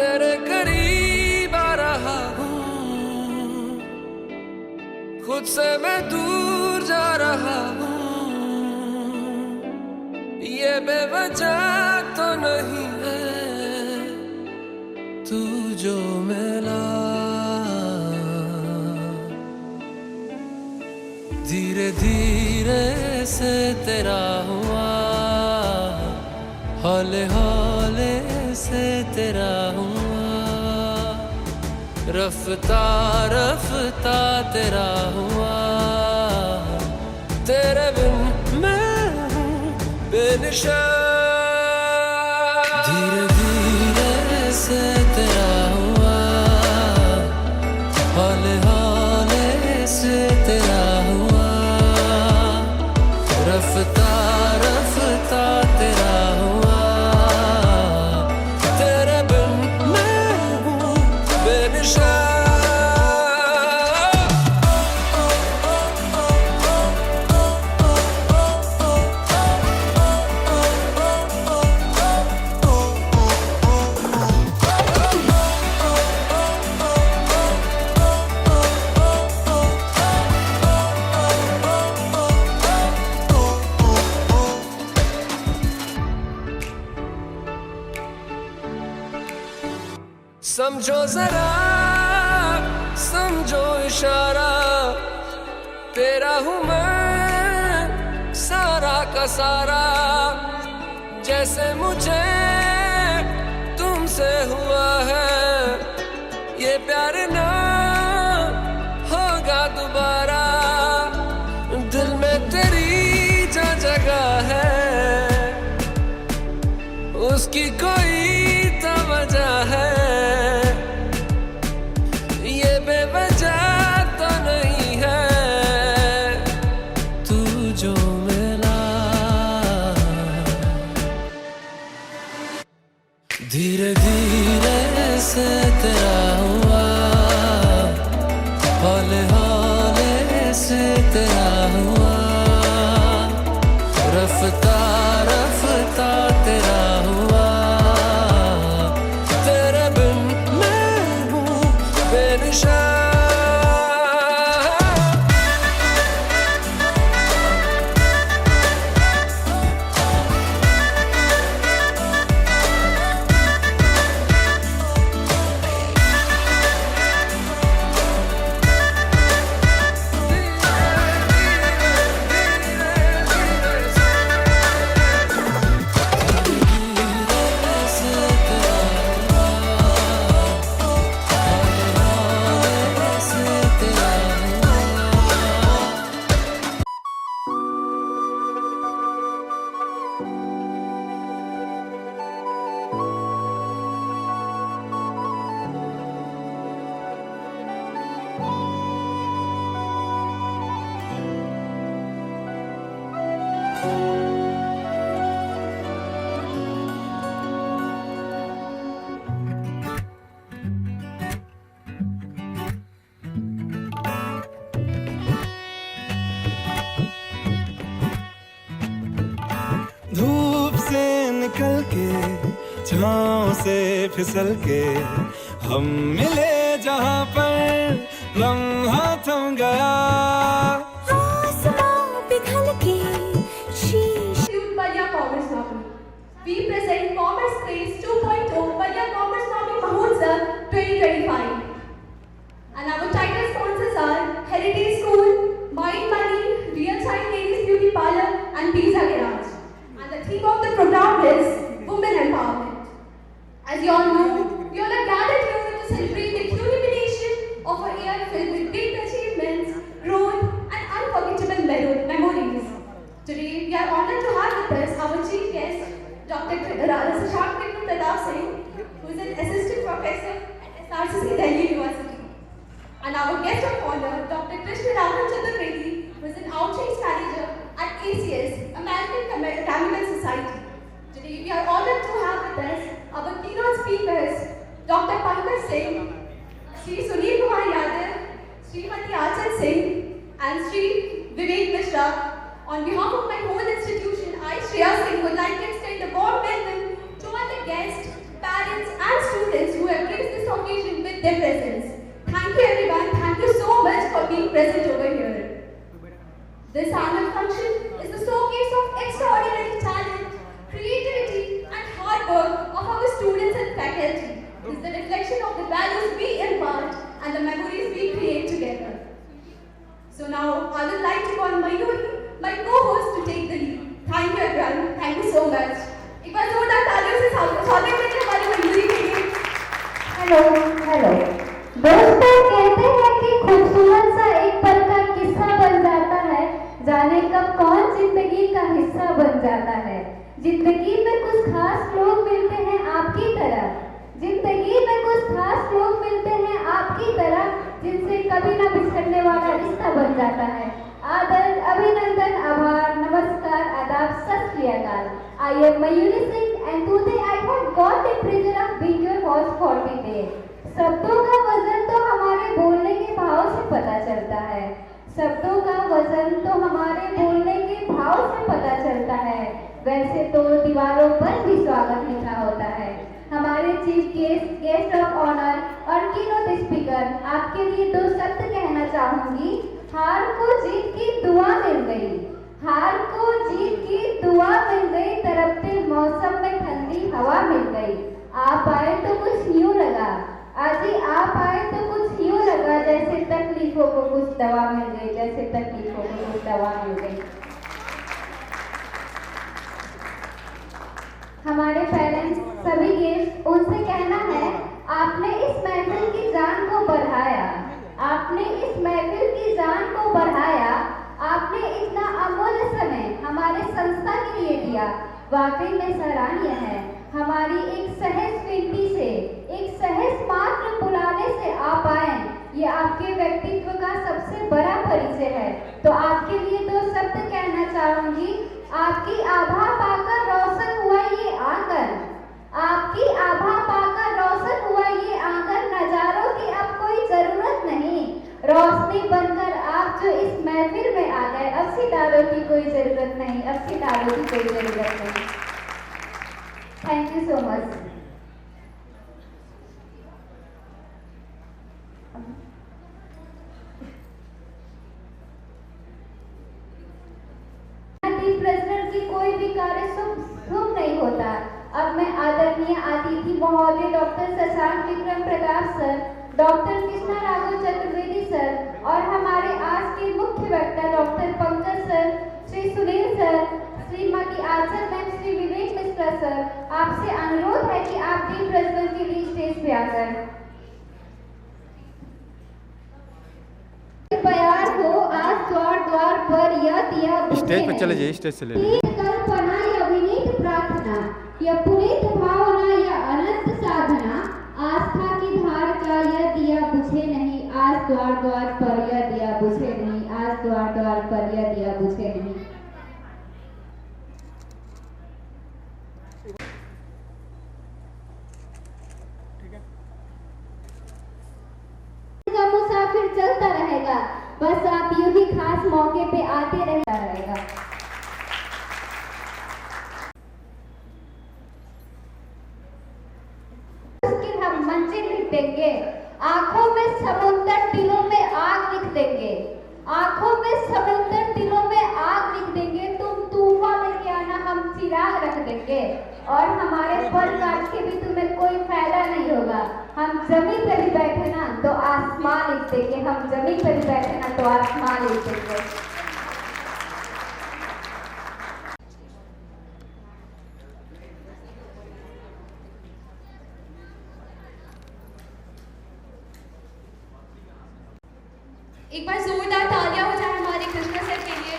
तेरे करीब आ रहा हूँ, खुद से मैं दूर जा रहा हूँ। ये बेवजह तो नहीं है तू जो मिला, धीरे धीरे से तेरा हुआ, हौले हौले से तेरा हुआ, रफ्ता रफ्ता तेरा हुआ। तेरे बिन मैं हूँ बेनिशान, धीरे धीरे से तेरा हुआ, हौले हौले से तेरा हुआ, रफ्ता रफ्ता तेरा हुआ। तेरे बिन मैं हूँ बेनिशान। समझो जरा समझो इशारा, तेरा हूँ मैं सारा का सारा। जैसे मुझे तुमसे हुआ है ये प्यार ना होगा दोबारा। दिल में तेरी जो जगह है उसकी कोई तो वजह है, ये बेवजह तो नहीं है तू जो मिला। धीरे धीरे से तेरा हुआ, हौले हौले से तेरा हुआ, रफ्ता रफ्ता तेरा हुआ। तेरे बिन मैं हूँ बेनिशान। धूप से निकल के छाँव से फिसल के हम मिले जहाँ पर लम्हा थम गया। आसमां पिघल के शीश। Balya Commerce Navi. We present Commerce Craze 2.0 Balya Commerce Navi Mahotsav 2025. And our title sponsors are Heritage School, Mind Money, Real Shine Ladies Beauty Parlor and Pizza Garage. And the theme of the program is Women Empowerment. As you all know, you all are gathered here to celebrate the culmination of a year filled with big achievements, growth and unforgettable memories. Today, we are honored to have with us our chief guest, Dr. Shashant Pratap Singh, who is an assistant professor at SRCC Delhi University. And our guest of honor, Dr. Krishna Raman Chaturvedi, who is an outreach manager at ACS, American Chemical Society. Today, we are honored to have with us our keynote speakers, Dr. Pankaj Singh, Sri Sunil Kumar Yadav, Srimati Achal Singh, and Sri Vivek Mishra. On behalf of my whole institution, I, Shreya Singh, would like to extend a warm welcome to all the guests, parents and students who have presence. Thank you everyone. Thank you so much for being present over here. This annual function is the showcase of extraordinary talent, creativity and hard work of our students and faculty. It is the reflection of the values we impart and the memories we create together. So now I would like to call Mayuri, my co-host, to take the lead. Thank you everyone. Thank you so much. एक बार जोरदार तालियों से स्वागत करें हमारी मयूरी के लिए। Hello hello दोस्तों, कहते हैं कि खूबसूरत सा एक पल का किस्सा बन जाता है, जाने कब कौन जिंदगी का हिस्सा बन जाता है। जिंदगी में कुछ खास लोग मिलते हैं आपकी तरह, जिंदगी में कुछ खास लोग मिलते हैं आपकी तरह, जिनसे कभी ना बिछड़ने वाला रिश्ता बन जाता है। आदर, अभिनंदन, आभार, नमस्कार, आदाब, सत श्री अकाल। I am Mayuri Singh and today I have got the pleasure of being your host for the day. शब्दों का वजन तो हमारे बोलने के भाव से पता चलता है, शब्दों का वजन तो हमारे बोलने के भाव से पता चलता है। वैसे तो दीवारों पर भी स्वागत लिखा होता है। हमारे चीफ गेस्ट ऑफ ऑनर और कीनोट स्पीकर, आपके लिए दो शब्द कहना चाहूंगी। हार को जीत की दुआ मिल गई, हार को जीत की दुआ मिल गई, तड़पते मौसम में ठंडी हवा मिल गई। आप आए तो कुछ यूं लगा, आज ही आप आए तो कुछ यूं लगा, जैसे तकलीफों को कुछ दवा मिल गई, जैसे तकलीफों को कुछ दवा मिल गई। हमारे पेरेंट्स, सभी गेस्ट, उनसे कहना है, आपने इस महफिल की जान को बढ़ाया, आपने इस महफिल की जान को बढ़ाया, आपने इतना अमूल्य समय हमारे संस्था के लिए दिया, वाकई में सराहनीय है। हमारी एक सहज विनती से, एक सहज मात्र बुलाने से आप आए, ये आपके व्यक्तित्व का सबसे बड़ा परिचय है। तो आपके लिए दो शब्द कहना चाहूंगी। आपकी आभा पाकर रोशन हुआ ये आंगन, आपकी आभा पाकर रोशन हुआ ये आंगन, नजारों की अब कोई जरूरत नहीं, रोशनी बनकर आप जो इस महफिल में आ गए, अब सितारों की कोई जरूरत नहीं, अब सितारों की कोई जरूरत नहीं। Thank you so much. President की कोई भी कार्य शुभ नहीं होता। अब मैं आदरणीय अतिथि महोदय doctor Shashank Vikram Pratap sir, doctor Krishna Raghav Chaturvedi sir और हमारे आज के मुख्य वक्ता doctor Pankaj sir, Shri Sunil sir, Shrimati Anchal ma'am, Shri Vivek Mishra sir, आपसे अनुरोध है कि आप टीम प्रेसिडेंट के लिए स्टेज पे आकर प्यार हो। आज द्वार द्वार पर यह दिया स्टेज पे चले जाइए, स्टेज से ले लीजिए। कल्पना या विनीत प्रार्थना या पुनीत भावना या अनंत साधना, आस्था की धार का यह दिया बुझे नहीं, आज द्वार द्वार पर यह दिया बुझे नहीं, आज द्वार द्वार पर यह दिया बुझे नहीं। मुसाफिर चलता रहेगा, बस आप यूं ही खास मौके पे आते रहता रहेगा। हम मंजिल लिख देंगे, आंखों में समुद्र, दिलों में आग लिख देंगे, आंखों में समुद्र, दिलों में आग लिख देंगे। तुम तूफान लेके आना, हम चिराग रख देंगे, और हमारे पल काट के भी तुम्हें कोई फायदा नहीं होगा। हम जमीन पे भी बैठे ना तो आसमान लिख देंगे, हम जमीन पे भी बैठे ना तो आसमान लिख देंगे। एक बार जोरदार तालियां हो जाए हमारे कृष्णा सर के लिए।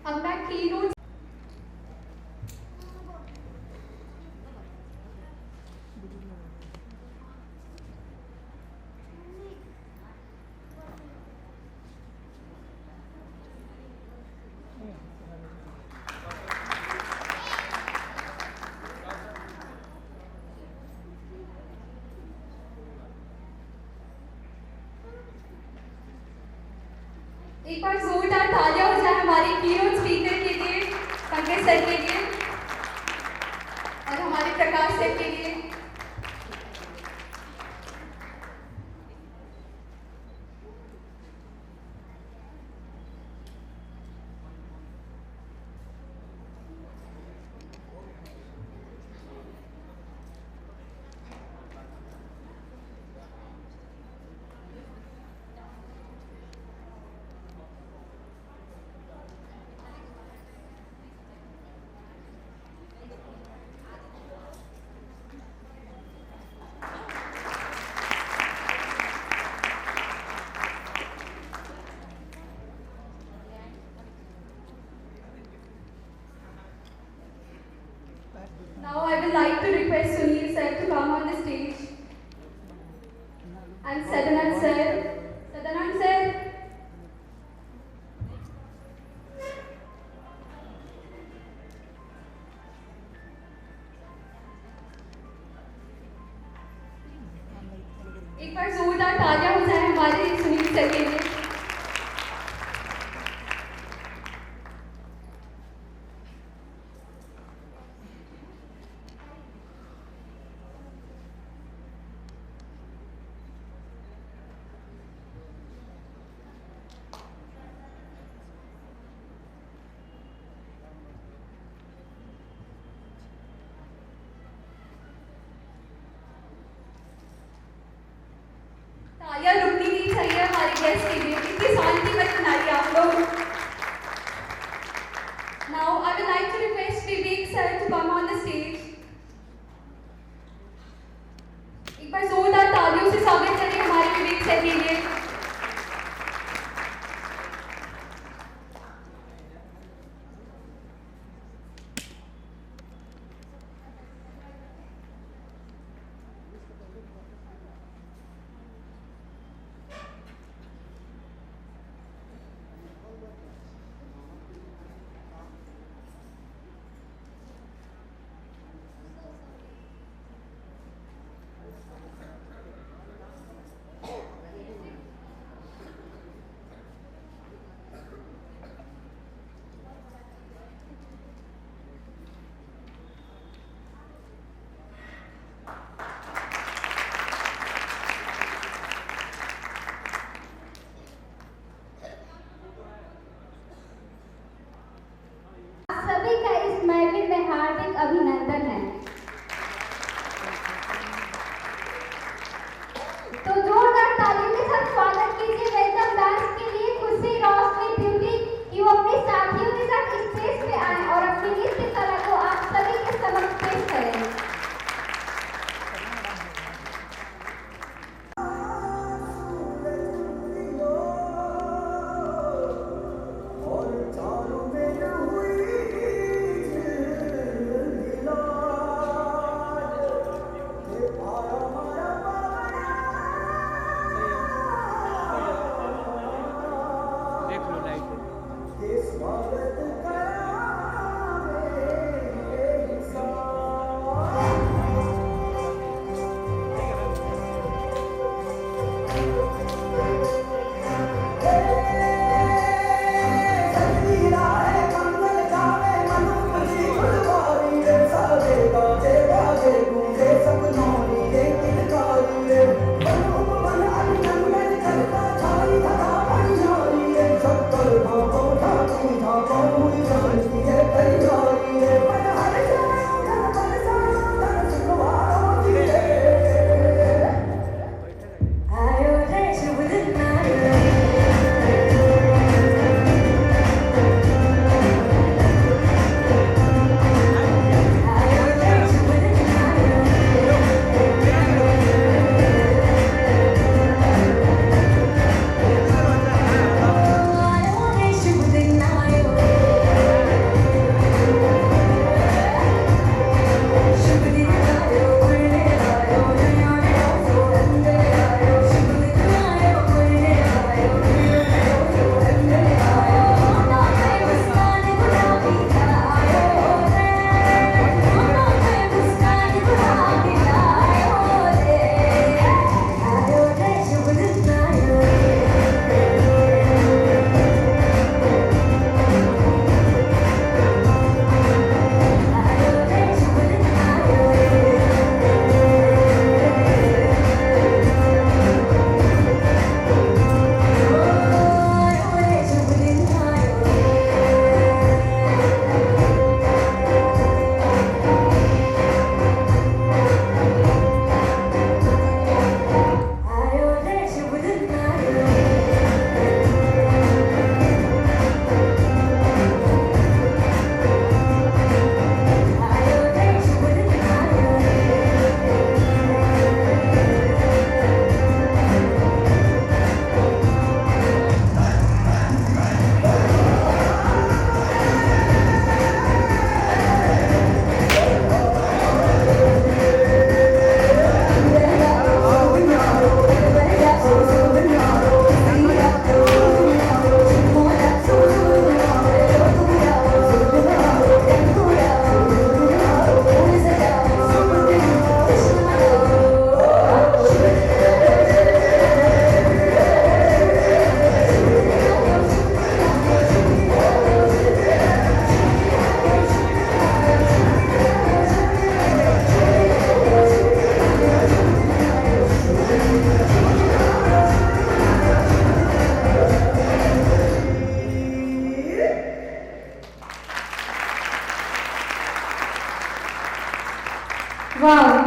अब मैं कीनोट एक बार जोरदार तालियां हो जाए हमारे कीनोट स्पीकर के लिए, पंकज सर के लिए और हमारे प्रकाश सर के लिए। Now I would like to request Sunil sir to come on the stage. And Sadanand sir. Sadanand sir. एक बार जोरदार तालियां हो जाए हमारे सुनील सर के लिए। तालियां रुकनी नहीं चाहिए हमारे गेस्ट के लिए, इतनी शांति मत बनाइए आप लोग। Now I would like to request Vivek sir to come on the stage. एक बार जोरदार तालियों से स्वागत करें हमारे विवेक सर के लिए।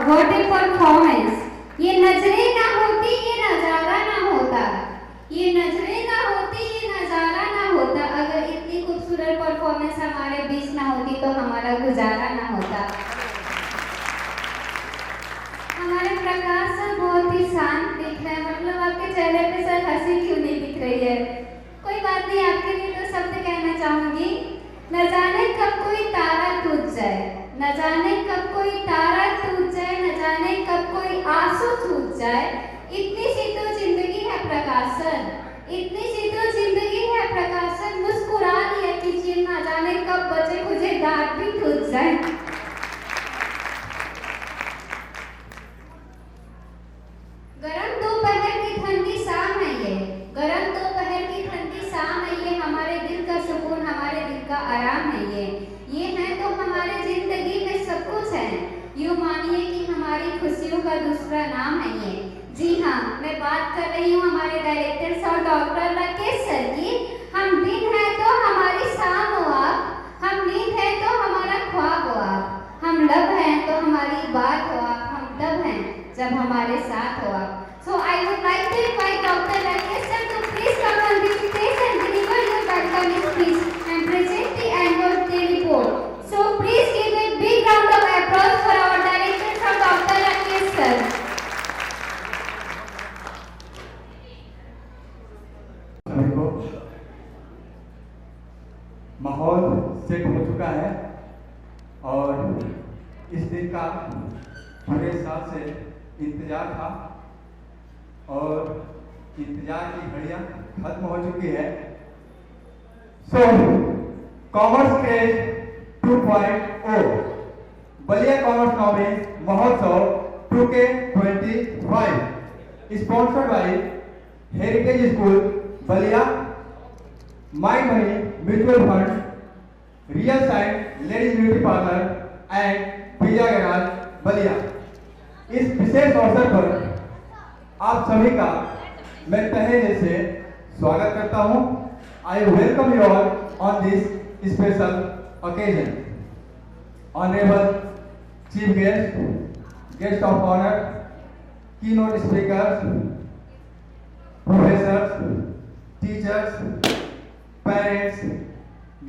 What A performance. ये नजरें ना होती ये नजारा ना होता, ये नजरें ना होती ये नजारा ना होता। अगर इतनी खूबसूरत परफॉर्मेंस हमारे बीच ना होती तो हमारा गुजारा ना होता। हमारे प्रकाश सर बहुत ही शांत दिख रहे हैं, मतलब आपके चेहरे पे सर हंसी क्यों नहीं दिख रही है? कोई बात नहीं, आपके लिए तो शब्द कहना चाहूंगी। न जाने कब कोई तारा टूट जाए, न जाने कब कोई तारा टूट जाए, न जाने कब कोई आंसू छूट जाए। इतनी सी तो जिंदगी है प्रकाश सर, इतनी सी तो जिंदगी है प्रकाश सर। मुस्कुरा लिया कीजिए, न जाने कब बचे मुझे दांत भी टूट जाए। गरम दोपहर की ठंडी शाम है ये, गरम दोपहर की ठंडी शाम है ये। हमारे दिल का सुकून, हमारे दिल का आराम है ये है तो हमारे जिंदगी में सब कुछ है। यूँ मानिए कि हमारी खुशियों का दूसरा नाम है ये। जी हाँ, मैं बात कर रही हूँ हमारे director sir doctor Rakesh sir की। हम दिन है तो हमारी शाम हो आप, हम नींद है तो हमारा ख्वाब हो आप, हम लब हैं तो हमारी बात हो आप, हम तब हैं जब हमारे साथ हो आप। So I would like to invite Dr. Rakesh sir to please come on this stage and deliver your welcome speech and present the annual day report. So please give a big round of applause for our director sir Dr. Rakesh sir. सभी को माहौल set हो चुका है और इस दिन का पूरे साल से इंतजार था और इंतजार की घड़ियां खत्म हो चुकी है। सो commerce craze 2.0 Ballia commerce knowledge महोत्सव 2K25 sponsored by heritage school Ballia, my money mutual fund, real side ladies beauty parlour and pizza garage Ballia. इस विशेष अवसर पर आप सभी का मैं तहे दिल से स्वागत करता हूं। I welcome you all on this special occasion. Honourable chief guest, guest of honour, keynote speakers, professors, teachers, parents,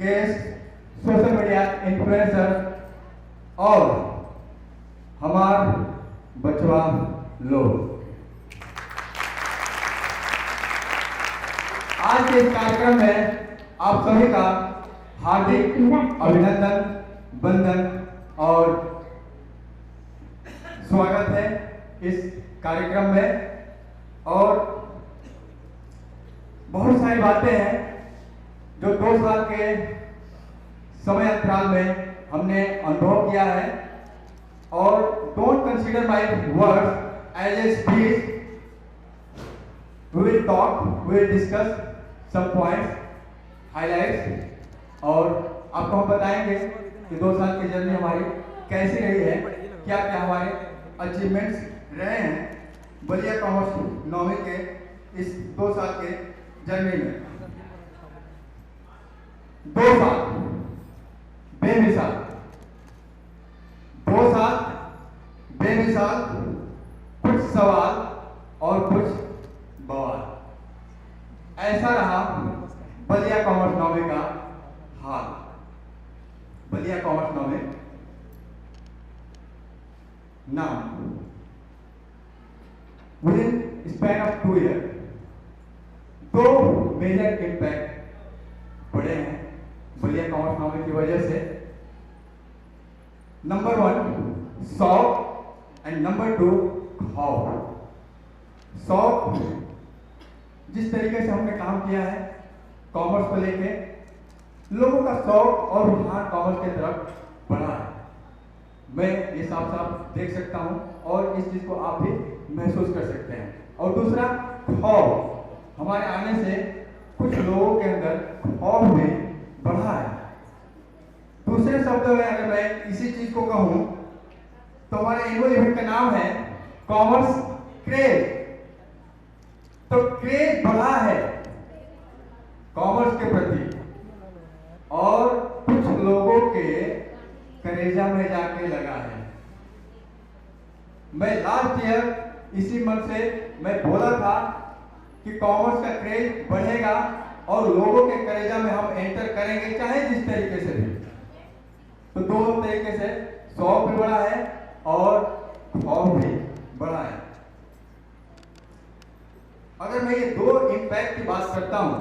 guest, social media influencer और हमार बचवा लोग, आज के इस कार्यक्रम में आप सभी का हार्दिक अभिनंदन, वंदन और स्वागत है इस कार्यक्रम में। और बहुत सारी बातें हैं जो 2 साल के समय अंतराल में हमने अनुभव किया है और don't consider my words as a speech. We will talk, we will discuss some points, highlights और आपको हम बताएंगे कि 2 साल की जर्नी हमारी कैसी रही है, क्या क्या हमारे अचीवमेंट्स रहे हैं बलिया कॉमर्स नॉमी के इस 2 साल के जर्नी में। 2 साल बेमिसाल, 2 साल बेमिसाल, कुछ सवाल और कुछ बवाल, ऐसा रहा बलिया कॉमर्स नॉमी का हाल। बलिया कॉमर्स नॉमी now within span of 2 year 2 major impact पड़े हैं बलिया कॉमर्स नॉमी की वजह से। नंबर 1 शौक एंड नंबर 2 खौफ। शौक, जिस तरीके से हमने काम किया है कॉमर्स को लेके, लोगों का शौक और रुझान कॉमर्स की तरफ बढ़ा है। मैं ये साफ साफ देख सकता हूं और इस चीज को आप भी महसूस कर सकते हैं। और दूसरा खौफ, हमारे आने से कुछ लोगों के अंदर खौफ भी बढ़ा है। दूसरे शब्दों में अगर मैं इसी चीज को कहूं तो हमारे एनुअल इवेंट का नाम है कॉमर्स क्रेज। तो क्रेज बढ़ा है कॉमर्स के प्रति और कुछ लोगों के कलेजा में जाके लगा है। मैं लास्ट ईयर इसी मंथ से मैं बोला था कि कॉमर्स का क्रेज बढ़ेगा और लोगों के कलेजा में हम एंटर करेंगे, चाहे जिस तरीके से भी। तो दोनों तरीके से शौक भी बढ़ा है और खौफ भी बढ़ा है। अगर मैं ये दो इम्पैक्ट की बात करता हूं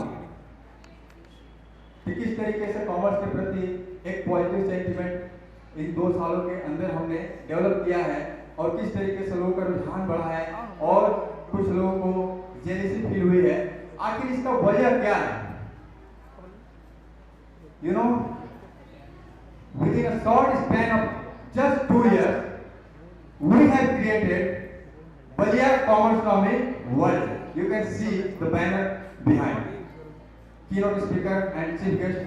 कि किस तरीके से कॉमर्स के प्रति एक पॉजिटिव सेंटिमेंट इन 2 सालों के अंदर हमने डेवलप किया है और किस तरीके से लोगों का रुझान बढ़ा है और कुछ लोगों को जेलसी फील हुई है, आखिर इसका वजह क्या है? You know, within a short span of just 2 years, we have created Balliya Commerce World. You can see the banner behind. Keynote speaker and chief guest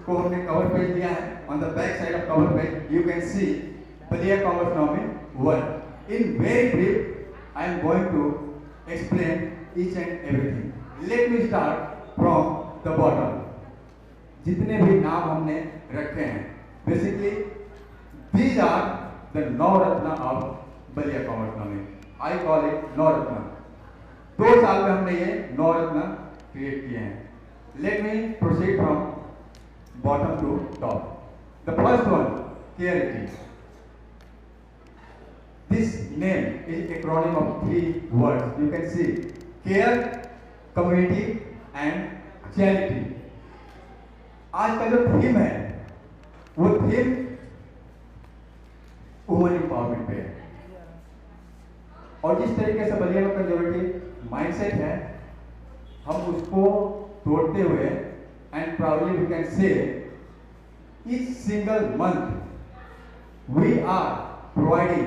को हमने कवर पेज दिया है. On the back side of cover page, you can see Balliya Commerce World. In very brief, I am going to explain each and everything. Let me start from the bottom. जितने भी नाम हमने रखे हैं, basically these are the Navratna of Balliya Commerce. I call it नवरत्न. 2 साल में हमने ये नवरत्न क्रिएट किए हैं. Let me proceed from bottom to top. The first one, Clarity. This name is acronym of 3 words. You can see care, community and charity. आज का जो theme है वो थीम वुमेन एम्पावरमेंट पे है और जिस तरीके से बलिया में कंजर्वेटिव माइंडसेट है हम उसको तोड़ते हुए and proudly we can say each single month we are providing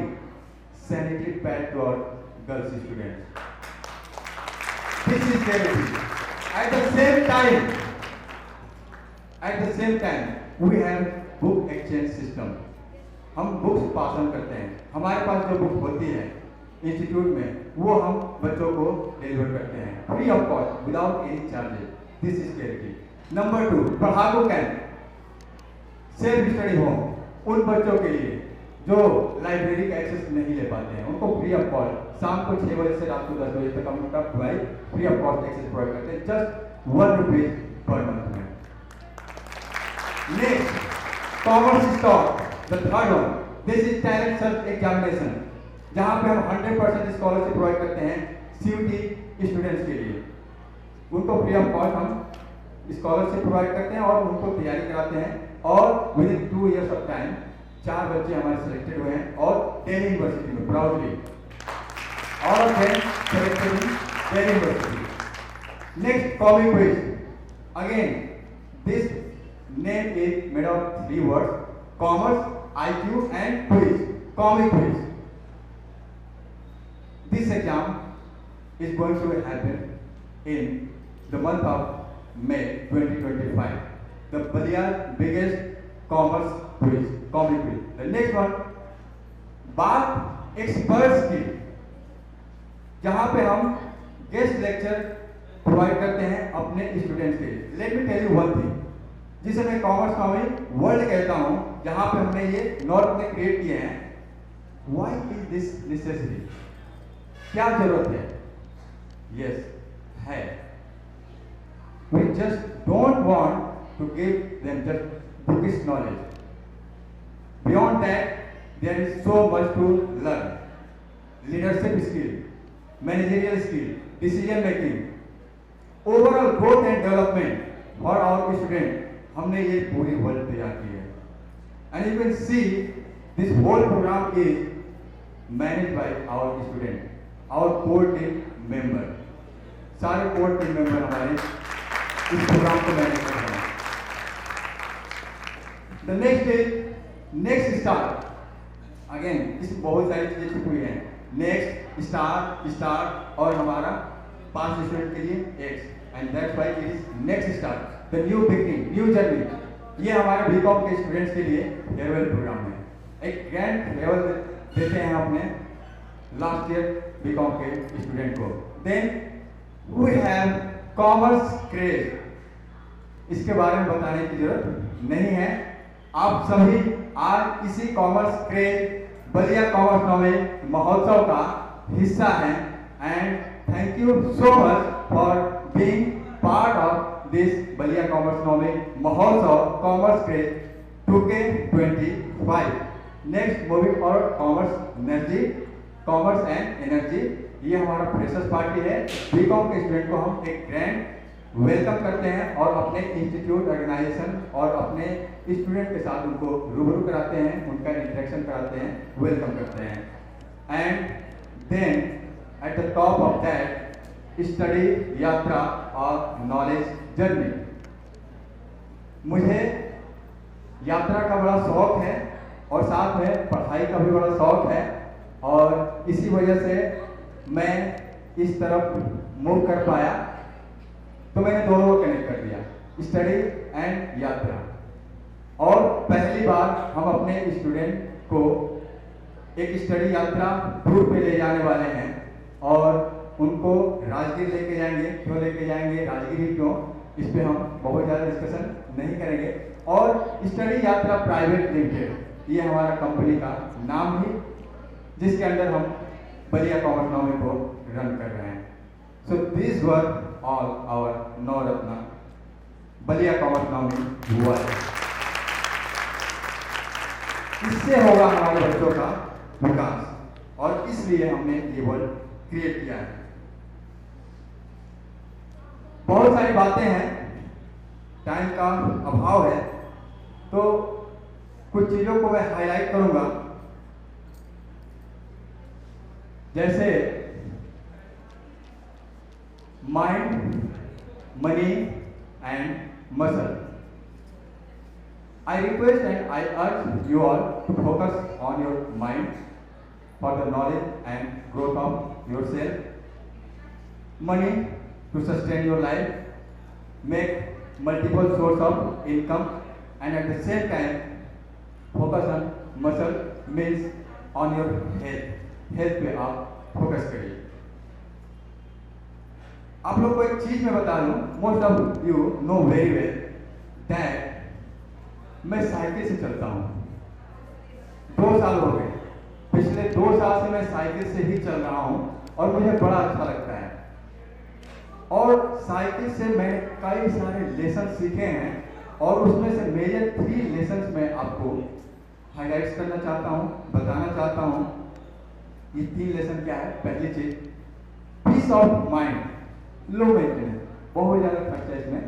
sanitary pad to our girls students. This is charity. At the same time, we have book exchange system. हम books pass on करते हैं. हमारे पास जो book होती है institute में वो हम बच्चों को डिलीवर करते हैं free of cost without any charges. This is charity. Number 2, पढ़ाकू कैंप, सेल्फ स्टडी होम उन बच्चों के लिए जो लाइब्रेरी का एक्सेस नहीं ले पाते हैं उनको फ्री ऑफ कॉस्ट शाम को 6 बजे से रात को 10 बजे तक हम उनका free of cost access provide करते हैं जस्ट 1 रुपीज पर मंथ में. Next, Commerce Stock, the third one. This is talent search examination, जहाँ पे हम 100% स्कॉलरशिप प्रोवाइड करते हैं CUET स्टूडेंट्स के लिए. उनको फ्री ऑफ कॉस्ट हम स्कॉलरशिप प्रोवाइड करते हैं और उनको तैयारी कराते हैं और with in 2 years of time 4 बच्चे हमारे सिलेक्टेड हुए हैं और दिल्ली यूनिवर्सिटी में proudly all of them selected in Delhi university. Next, comic quiz. Again this name is made of 3 words: commerce, IQ and quiz. Comic quiz. This exam is going to happen in the month of May 2025. The Balliya's biggest commerce quiz, comic quiz. The next one, बात experts की, जहां पे हम guest lecture provide करते हैं अपने students के लिए. Let me tell you one thing, जिसे मैं कॉमर्स वर्ल्ड कहता हूं, जहां पे हमने ये नॉर्थ में क्रिएट किए हैं. Why is this necessary? क्या जरूरत है? यस, है. We just don't want to give them just bookish knowledge. Beyond that there is so much to learn. Leadership skill, managerial skill, decision making, overall growth and development for our student. हमने ये पूरी world तैयार की है. And you can see this whole program is manage by our student, our core team member. सारे core team member हमारे इस programme को मैनेज कर रहे हैं. The next is next star. Again इसमें बहुत सारी चीजें छुपी हुई हैं. नेक्स्ट स्टार और हमारा 5 स्टूडेंट के लिए x, and that's why it is next star, the new beginning, new journey. ये हमारे बीकॉम के स्टूडेंट्स के लिए फेयरवेल प्रोग्राम है. एक ग्रैंड फेयरवेल देते हैं अपने लास्ट ईयर बीकॉम के स्टूडेंट को. Then we have commerce craze. इसके बारे में बताने की जरूरत नहीं है. आप सभी आज इसी commerce craze Ballia commerce knowledge महोत्सव का हिस्सा हैं and thank you so much for being part of this Ballia commerce knowledge महोत्सव commerce craze 2K25। Next moving for commerce and energy, ये हमारा फ्रेशर्स पार्टी है। बीकॉम के स्टूडेंट को हम एक ग्रैंड वेलकम करते हैं और अपने इंस्टीट्यूट ऑर्गेनाइजेशन और अपने स्टूडेंट के साथ उनको रूबरू कराते हैं, उनका इंटरेक्शन कराते हैं, वेलकम करते हैं। And then at the top of that study यात्रा और नॉलेज जर्नी। मुझे यात्रा का बड़ा शौक है और साथ में पढ़ाई का भी बड़ा शौक है और इसी वजह से मैं इस तरफ मूव कर पाया, तो मैंने दोनों को कनेक्ट कर दिया, स्टडी एंड यात्रा। और पहली बार हम अपने स्टूडेंट को एक स्टडी यात्रा टूर पे ले जाने वाले हैं और उनको राजगीर लेके जाएंगे। क्यों लेके जाएंगे, राजगीर ही क्यों, इस पे हम बहुत ज़्यादा डिस्कशन नहीं करेंगे। और स्टडी यात्रा प्राइवेट लिमिटेड, ये हमारा कंपनी का नाम ही, जिसके अंदर हम बलिया कॉमर्स नॉमी को रन कर रहे हैं। So this were all our नवरत्न बलिया कॉमर्स नॉमी हुआ है। इससे होगा हमारे बच्चों का विकास और इसलिए हमने ये वर्ड क्रिएट किया है। बहुत सारी बातें हैं, टाइम का अभाव है, तो कुछ चीजों को मैं हाईलाइट करूंगा। जैसे mind, money and muscle. I request and I urge you all to focus on your mind for the knowledge and growth of yourself. Money to sustain your life, make multiple source of income, and at the same time focus on muscle means on your health. Health पे आप focus करिए। आप लोग को एक चीज मैं बता दूं, most of you know very well that मैं साइकिल से चलता हूं। 2 साल हो गए, पिछले 2 साल से मैं साइकिल से ही चल रहा हूं और मुझे बड़ा अच्छा लगता है। और साइकिल से मैंने कई सारे लेसन सीखे हैं और उसमें से मेजर 3 लेसन मैं आपको हाईलाइट करना चाहता हूं, बताना चाहता हूं। ये 3 लेसन क्या है? पहली चीज peace of mind, low maintenance, बहुत ज्यादा खर्चा इसमें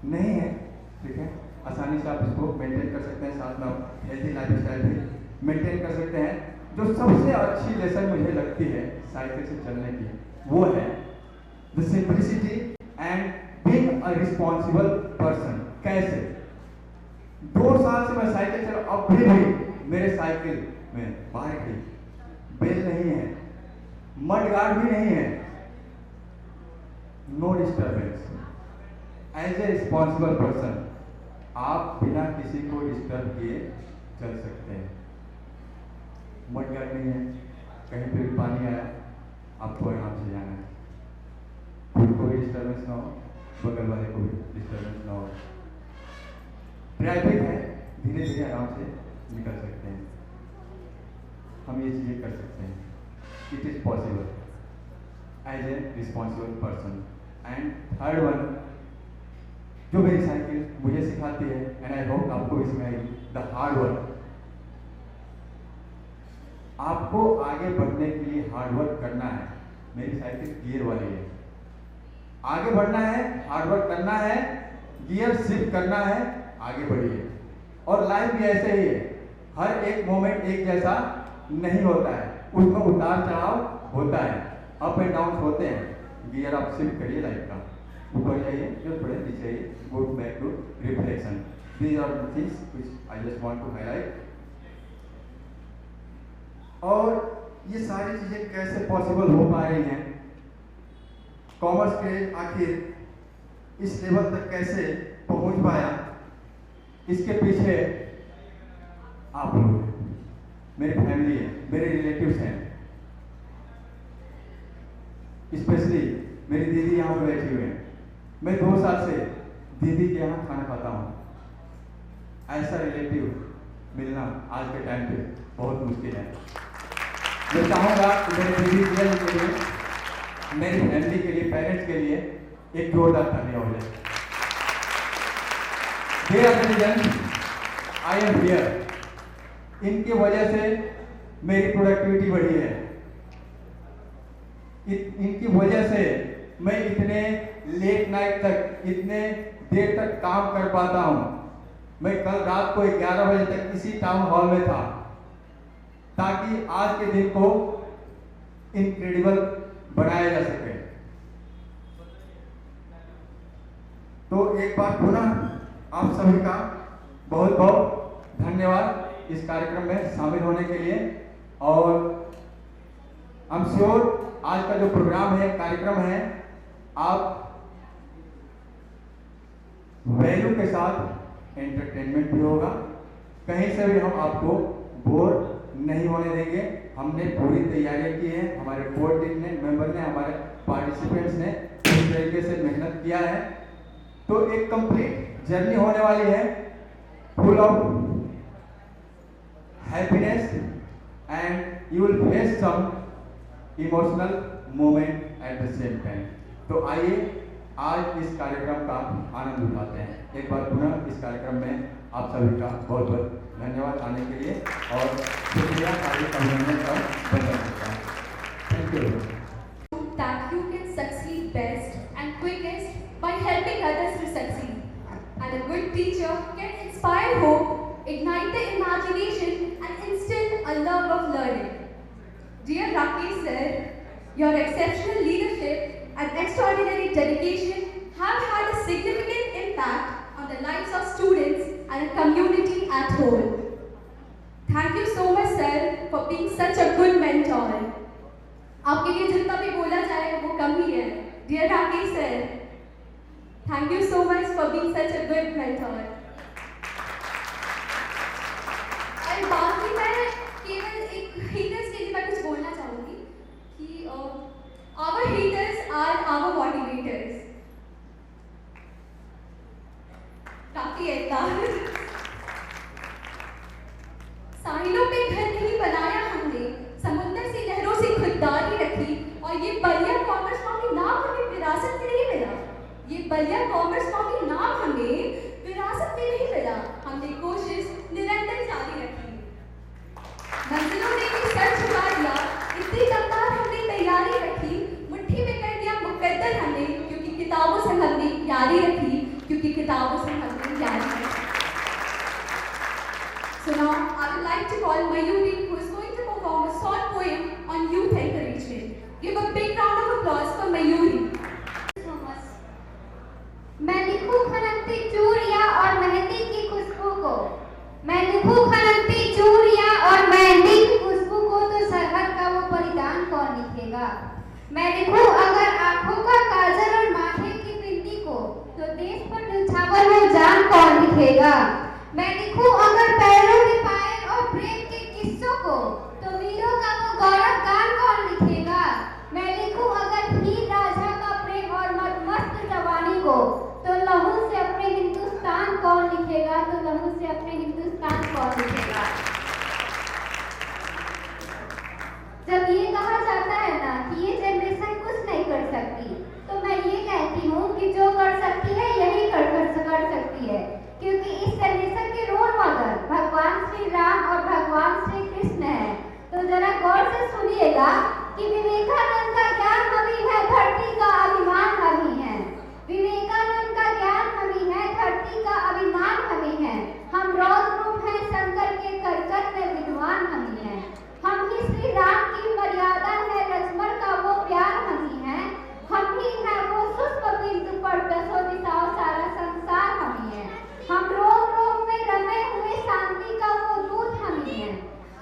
नहीं है, ठीक है, आसानी से आप इसको मेंटेन कर सकते हैं, साथ में आप हेल्थी लाइफ स्टाइल भी मेंटेन कर सकते हैं। जो सबसे अच्छी लेसन मुझे लगती है साइकिल से चलने की, वो है the simplicity and being a responsible person. कैसे? 2 साल से मैं साइकिल चला, अब भी मेरे साइकिल में बाहर खड़ी बेल नहीं है, मड गार्ड भी नहीं है, no disturbance. As a responsible person आप बिना किसी को डिस्टर्ब किए चल सकते हैं। मड गार्ड नहीं है, कहीं पे भी पानी आया आपको आराम से जाना है, खुद को भी डिस्टर्बेंस ना हो, बगल वाले को भी डिस्टर्बेंस ना हो। ट्रैफिक है, धीरे धीरे आराम से निकल सकते हैं, हम ये चीजें कर सकते हैं। It is possible as a responsible person. And third one, जो मेरी साइकिल मुझे सिखाती है एंड आई होप आपको भी सिखाएगी, द हार्ड वर्क। आपको आगे बढ़ने के लिए हार्ड वर्क करना है। मेरी साइकिल गियर वाली है, आगे बढ़ना है, हार्ड वर्क करना है, गियर शिफ्ट करना है, आगे बढ़िए। और लाइफ भी ऐसे ही है, हर एक मोमेंट एक जैसा नहीं होता है, उसमें उतार चढ़ाव होता है, अप एंड डाउन होते हैं। गियर आप शिफ्ट करिए लाइफ का, ऊपर जाइए, जो थोड़े नीचे जाइए, go back to reflection. These are the things which I just want to highlight. और ये सारी चीजें कैसे पॉसिबल हो पा रही हैं, कॉमर्स के आखिर इस लेवल तक कैसे पहुंच पाया, इसके पीछे आप लोग, मेरी फैमिली है, मेरे रिलेटिव्स हैं, स्पेशली मेरी दीदी यहाँ पे बैठी हुई है। मैं 2 साल से दीदी के यहाँ खाना खाता हूँ। ऐसा रिलेटिव मिलना आज के टाइम पे बहुत मुश्किल है। मैं चाहूँगा कि मेरे दीदी के लिए, मेरी फैमिली के लिए, पेरेंट्स के लिए एक जोरदार तालियां हो जाए। Dear citizens, I am here. इनकी वजह से मेरी प्रोडक्टिविटी बढ़ी है। इनकी वजह से मैं इतने लेट नाइट तक, इतने देर तक काम कर पाता हूँ। मैं कल रात को 11 बजे तक इसी टाउन हॉल में था, ताकि आज के दिन को इनक्रेडिबल बनाया जा सके। तो एक बार पुनः आप सभी का बहुत बहुत धन्यवाद इस कार्यक्रम में शामिल होने के लिए। और आई एम श्योर आज का जो प्रोग्राम है, कार्यक्रम है, आप वैल्यू के साथ एंटरटेनमेंट भी होगा। कहीं से भी हम आपको बोर नहीं होने देंगे। हमने पूरी तैयारी की है, हमारे बोर्ड टीम ने, मेंबर ने, हमारे पार्टिसिपेंट्स ने पूरी तरीके से मेहनत किया है। तो एक कंप्लीट जर्नी होने वाली है, full of happiness and you will face some emotional moment at the same time. तो आइए आज इस कार्यक्रम का आनंद उठाते हैं। एक बार पुनः इस कार्यक्रम में आप सभी का बहुत बहुत धन्यवाद आने के लिए और शुक्रिया, हार्दिक अभिनंदन का बंधन करता हूँ। Thank you. That you can succeed best and quickest by helping others to succeed. And a good teacher can inspire hope, ignite the imagination, and instill a love of learning. Dear Rakesh sir, your exceptional leadership and extraordinary dedication have had a significant impact on the lives of students and a community at whole. Thank you so much sir for being such a good mentor. आपके लिए जितना भी बोला जाए वो कम ही है। Dear Rakesh sir, thank you so much for being such a good mentor. और बाकी मैं केवल एक haters के लिए मैं कुछ बोलना चाहूँगी कि our haters are our motivators. काफी है इतना। साहिलों पे घर नहीं बनाया हमने, समुद्र से लहरों से खुददारी रखी, और ये बलिया कॉमर्स नामी नाम हमें विरासत में नहीं मिला। ये बलिया कॉमर्स नामी नाम हमें विरासत में नहीं मिला। हमने कोशिश निरंतर जारी रखी, मंजिलों ने भी सर झुका दिया, इतनी दमदार हमने तैयारी रखी, मुट्ठी में कर दिया मुकद्दर हमने, क्योंकि किताबों से हमने यारी रखी, क्योंकि किताबों से हमने यारी रखी। So now I would like to call Mayuri, who is going to perform a short poem on youth encouragement. Give a big round of applause for Mayuri. मैं लिखूं खनकती चूड़ियां और मेहंदी की खुशबू को, मैं लिखूं खनकती चूड़ियां और मेहंदी की खुशबू को, तो सरहद का वो परिधान कौन लिखेगा। मैं लिखूं अगर आंखों का काजल और माथे की बिंदी को, तो देश पर न्यौछावर में जान कौन लिखेगा। मैं लिखूं अगर पैरों में पायल और प्रेम के किस्सों को, तो वीरों का वो गौरव गान कौन लिखेगा। मैं लिखूं अगर हीर राजा का प्रेम और मस्त जवानी को, तो लहू से अपने हिंदुस्तान कौन लिखेगा, तो लहू से अपने हिंदुस्तान कौन लिखेगा। जब ये कहा जाता है ना कि ये जनरेशन कुछ नहीं कर सकती, तो मैं ये कहती हूँ कि जो कर सकती है यही कर सकती है, क्योंकि इस जनरेशन के रोल मॉडल भगवान श्री राम और भगवान श्री कृष्ण है। तो जरा गौर से सुनिएगा कि विवेकानंद का ज्ञान हमी है, धरती का अभिमान हमी है। विवेकानंद का ज्ञान हमी है, धरती का अभिमान हमी है। हम रौद्र रूप हैं, शंकर के करकट में विद्वान हमी है। हम ही श्री राम की मर्यादा है, लक्ष्मण का वो प्यार हमी है। हम ही है वो सूक्ष्म बिंदु पर दसों दिशाओं सारा संसार हमी है। हम रोम रोम में रमे हुए शांति का वो दूत हमी है।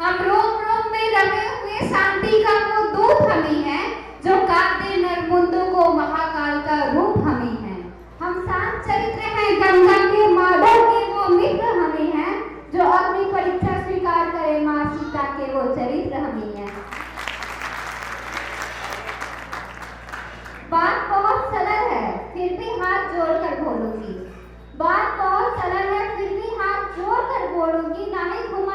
हम रोम रोम में रमे हुए शांति का वो दूत हमी है, जो कांपते नरमुंदों को महाकाल का रूप हमी है। हम शांत चरित्र हैं, गंगा के माधव के वो मित्र हमी है, जो अग्नि परीक्षा स्वीकार करे माँ सीता के वो चरित्र हमी है। बात बहुत सरल है, फिर भी हाथ जोड़कर बोलूंगी। बात बहुत सरल है, फिर भी हाथ जोड़कर बोलूंगी। ना ही घुमा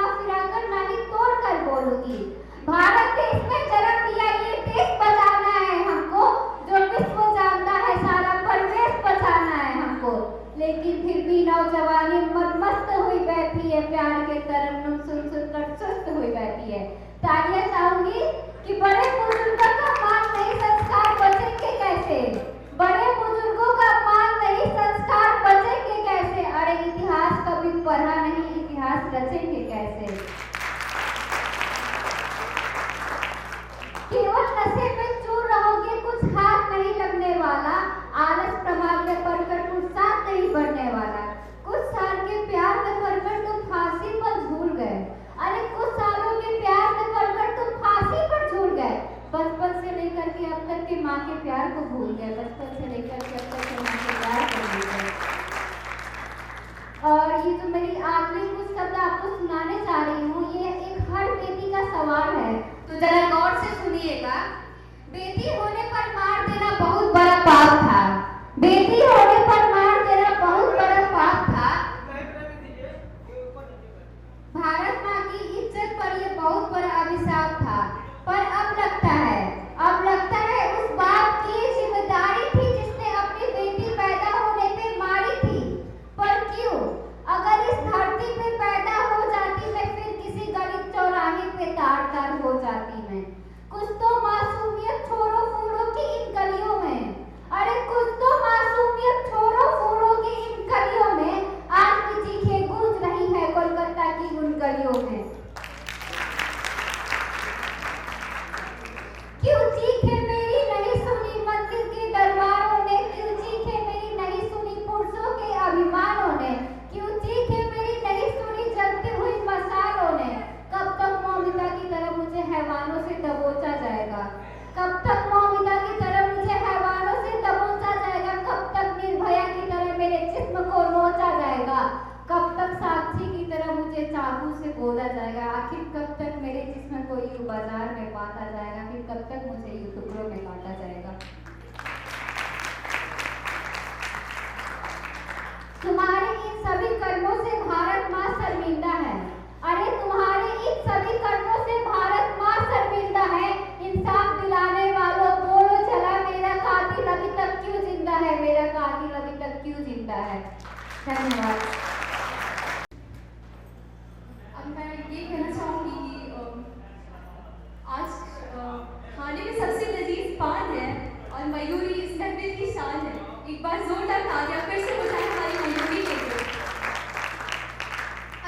होगी। भारत देश में जन्म लिया ये देश बचाना है हमको, जो विश्व जानता है सारा परिवेश बचाना है हमको। लेकिन फिर भी नौजवानी मस्त हुई बैठी है, प्यार के तरन्नुम सुन सुन कर सुस्त हुई बैठी है। तालियां चाहूंगी कि बड़े बुजुर्गों का मान नहीं संस्कार बचेंगे कैसे, बड़े बुजुर्गों का मान नहीं संस्कार बचेंगे कैसे। अरे इतिहास कभी पढ़ा नहीं, इतिहास रचेंगे कैसे। केवल नशे में चूर रहोगे, कुछ हाथ नहीं लगने वाला। आलस प्रभाव में पड़कर कुछ साथ नहीं बढ़ने वाला। कुछ साल के प्यार में पड़कर तुम फांसी पर झूल गए। अरे कुछ सालों के प्यार में पड़कर तुम फांसी पर झूल गए। बचपन से लेकर के अब तक के माँ के प्यार को भूल गए, बचपन से लेकर के अब तक के माँ के प्यार को भूल गए। और ये जो मेरी आखिरी कुछ शब्द आपको सुनाने जा रही हूँ, ये एक हर बेटी का सवाल है, तो जरा गौर से सुनिएगा। बेटी होने पर मार देना बहुत बड़ा पाप था, बेटी होने पर मार देना बहुत बड़ा पाप था। भारत माँ की इज्जत पर यह बहुत बड़ा अभिशाप था। पर अब लगता है उस बाप की जिम्मेदारी थी जिसने अपनी बेटी पैदा होने पे मारी थी। पर क्यों? अगर इस धरती पे पैदा हो जाती मैं, फिर किसी गली चौराहे पे तार हो जाती मैं। कुछ तो मासूमियत छोड़ो फूलों की इन गलियों में, अरे कुछ तो मासूमियत छोड़ो फूलों की इन गलियों में। आज भी चीखें गूंज रही है कोलकाता की उन गलियों में। क्यों चीखे मेरी नहीं सुनी मंदिर के दरबारों ने, क्यों चीखे मेरी नहीं सुनी पुरुषों के अभिमानों ने, क्यों चीखे मेरी नहीं सुनी जलती हुई मसालों ने। कब तक मौमिता की तरह मुझे हैवानों से दबोचा जाएगा, कब तक मौमिता की तरह मुझे हैवानों से दबोचा जाएगा, कब तक निर्भया की तरह मेरे जिस्म को नोचा जाएगा, कब तक साक्षी की तरह मुझे चाकू से गोदा जाएगा। आखिर कब तक मेरे जिस्म को यूं बाजार में बांटा जाएगा, फिर कब तक मुझे यूं टुकड़ों में काटा जाएगा। तुम्हारे इन सभी कर्मों से भारत माँ शर्मिंदा है। अरे तुम्हारे इन सभी कर्मों से भारत माँ शर्मिंदा है। इंसाफ दिलाने वालों बोलो चला, मेरा कातिल अभी तक क्यों जिंदा है, मेरा कातिल अभी तक क्यों जिंदा है। धन्यवाद। अब मैं ये कहना चाहूँगी कि आज खाने में सबसे लजीज पान है और मयूरी इस महफिल की शान है। एक बार जोरदार तालियां फिर से हो जाए हमारी मयूरी के लिए।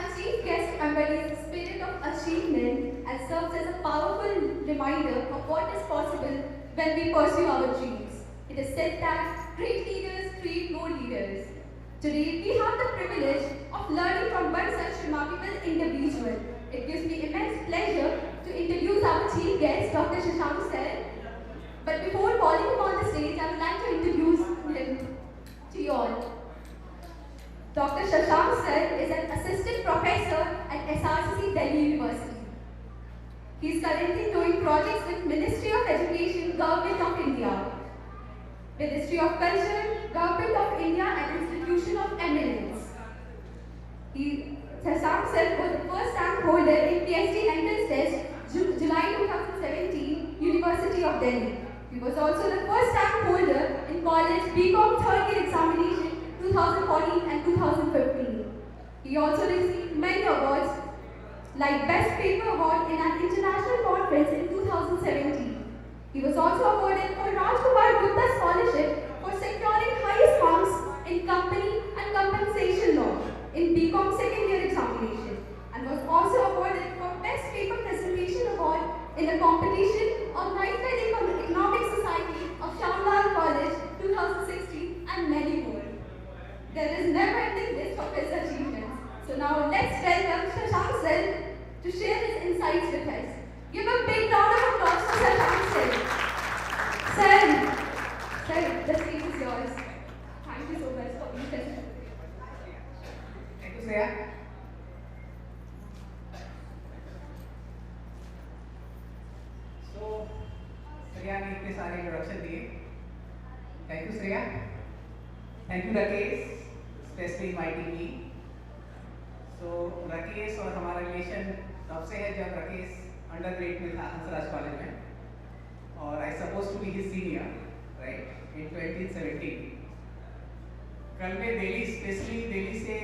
A chief guest embodies the spirit of achievement and serves as a powerful reminder of what is possible when we pursue our dreams. It is said that great leaders create more leaders. Today, we have the privilege of learning from one such remarkable individual. It gives me immense pleasure to introduce our chief guest, Dr. Shashank Sir. But before calling him on the stage, I would like to introduce him to you all. Dr. Shashank Sir is an assistant professor at SRCC Delhi University. He is currently doing projects with Ministry of Education, Government of India, Ministry of Culture, Government of India and Institution of Eminence. Shashank Sir was the first rank holder in PhD entrance test July 2017, University of Delhi. He was also the first rank holder in college BCom third year examination 2014 and 2015. He also received many awards like Best Paper Award in an international conference in 2017. He was also awarded for Rajkumar Gupta Scholarship for securing highest marks in company and compensation law in BCom second year examination, and was also awarded for Best Paper Presentation Award in a competition organized by the Economic Society of Shamlal College 2016 and many more. There is never ending list of his achievements. So now let's welcome Shashank Sir to share his insights with us. Give a big round of applause for Shashank Sir. Sir, the stage is yours. Thank you so much for being present. Thank you, Shreya. So, Shreya ने इतने सारे introduction दिए. Thank you, Shreya. Thank you, Rakesh, especially inviting me. So, Rakesh और हमारा relation तब से है जब राकेश अंडर ग्रेड में था हंसराज कॉलेज में और I suppose to be his senior right in 2017। कल मैं दिल्ली स्पेशली दिल्ली से